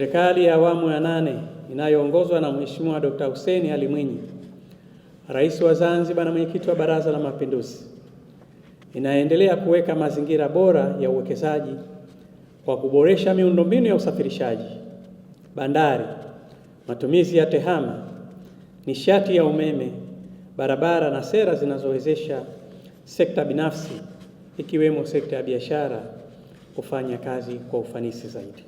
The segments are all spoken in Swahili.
Serikali ya awamu ya 8 inayoongozwa na Mheshimiwa Dr. Hussein Ali Mwinyi, Rais wa Zanzibar na Mwenyekiti wa Baraza la Mapinduzi, inaendelea kuweka mazingira bora ya uwekezaji kwa kuboresha miundombinu ya usafirishaji, bandari, matumizi ya tehama, nishati ya umeme, barabara na sera zinazowezesha sekta binafsi ikiwemo sekta ya biashara kufanya kazi kwa ufanisi zaidi.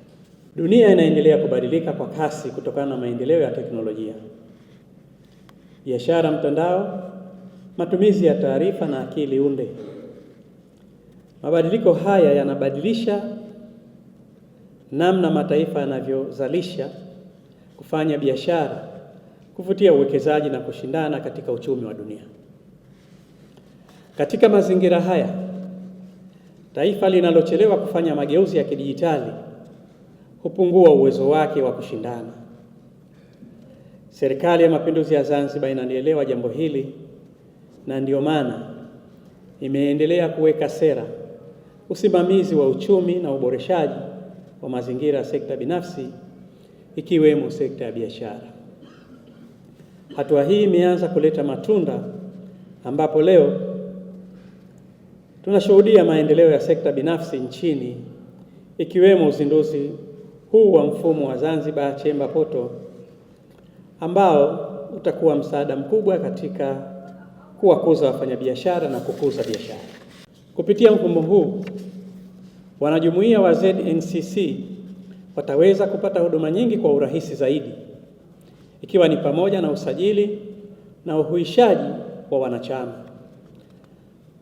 Dunia inaendelea kubadilika kwa kasi kutokana na maendeleo ya teknolojia, biashara mtandao, matumizi ya taarifa na akili unde. Mabadiliko haya yanabadilisha namna mataifa yanavyozalisha, kufanya biashara, kuvutia uwekezaji na kushindana katika uchumi wa dunia. Katika mazingira haya, taifa linalochelewa kufanya mageuzi ya kidijitali hupungua uwezo wake wa kushindana. Serikali ya Mapinduzi ya Zanzibar inalielewa jambo hili, na ndio maana imeendelea kuweka sera, usimamizi wa uchumi na uboreshaji wa mazingira ya sekta binafsi ikiwemo sekta ya biashara. Hatua hii imeanza kuleta matunda, ambapo leo tunashuhudia maendeleo ya sekta binafsi nchini, ikiwemo uzinduzi huu wa mfumo wa Zanzibar Chamber Portal ambao utakuwa msaada mkubwa katika kuwakuza wafanyabiashara na kukuza biashara. Kupitia mfumo huu, wanajumuiya wa ZNCC wataweza kupata huduma nyingi kwa urahisi zaidi, ikiwa ni pamoja na usajili na uhuishaji wa wanachama,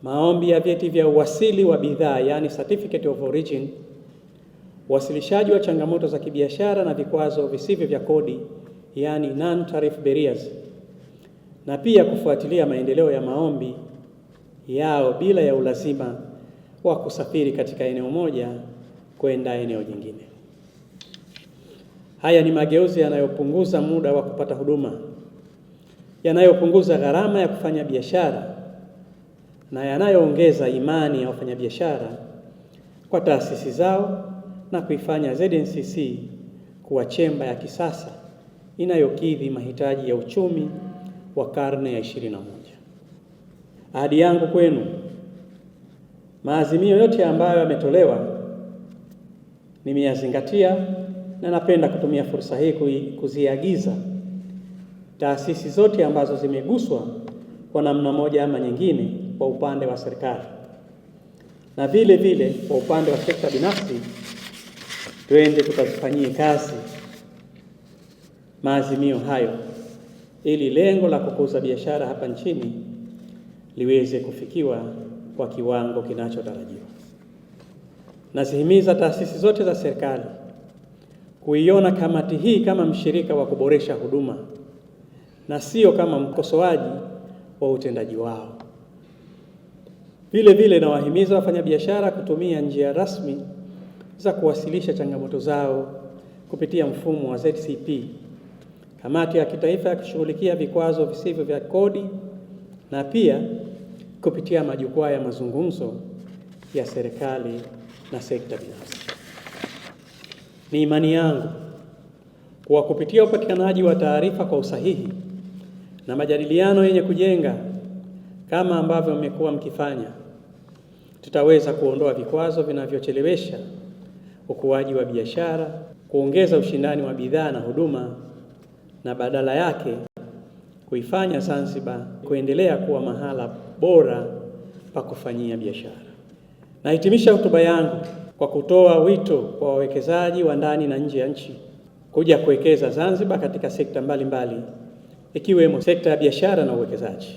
maombi ya vyeti vya uwasili wa bidhaa yani certificate of origin, uwasilishaji wa changamoto za kibiashara na vikwazo visivyo vya kodi yani non-tariff barriers, na pia kufuatilia maendeleo ya maombi yao bila ya ulazima wa kusafiri katika eneo moja kwenda eneo jingine. Haya ni mageuzi yanayopunguza muda wa kupata huduma, yanayopunguza gharama ya kufanya biashara na yanayoongeza imani ya wafanyabiashara kwa taasisi zao na kuifanya ZNCC kuwa chemba ya kisasa inayokidhi mahitaji ya uchumi wa karne ya 21. Ahadi yangu kwenu, maazimio yote ambayo yametolewa nimeyazingatia, na napenda kutumia fursa hii kuziagiza taasisi zote ambazo zimeguswa kwa namna moja ama nyingine kwa upande wa serikali na vile vile kwa upande wa sekta binafsi, twende tukazifanyie kazi maazimio hayo ili lengo la kukuza biashara hapa nchini liweze kufikiwa kwa kiwango kinachotarajiwa. Nazihimiza taasisi zote za serikali kuiona kamati hii kama mshirika wa kuboresha huduma na sio kama mkosoaji wa utendaji wao. Vile vile nawahimiza wafanyabiashara kutumia njia rasmi za kuwasilisha changamoto zao kupitia mfumo wa ZCP, Kamati ya Kitaifa ya kushughulikia vikwazo visivyo vya kodi, na pia kupitia majukwaa ya mazungumzo ya serikali na sekta binafsi. Ni imani yangu kuwa kupitia upatikanaji wa taarifa kwa usahihi na majadiliano yenye kujenga kama ambavyo mmekuwa mkifanya, tutaweza kuondoa vikwazo vinavyochelewesha ukuaji wa biashara, kuongeza ushindani wa bidhaa na huduma, na badala yake kuifanya Zanzibar kuendelea kuwa mahala bora pa kufanyia biashara. Nahitimisha hotuba yangu kwa kutoa wito kwa wawekezaji wa ndani na nje ya nchi kuja kuwekeza Zanzibar katika sekta mbalimbali ikiwemo sekta ya biashara na uwekezaji.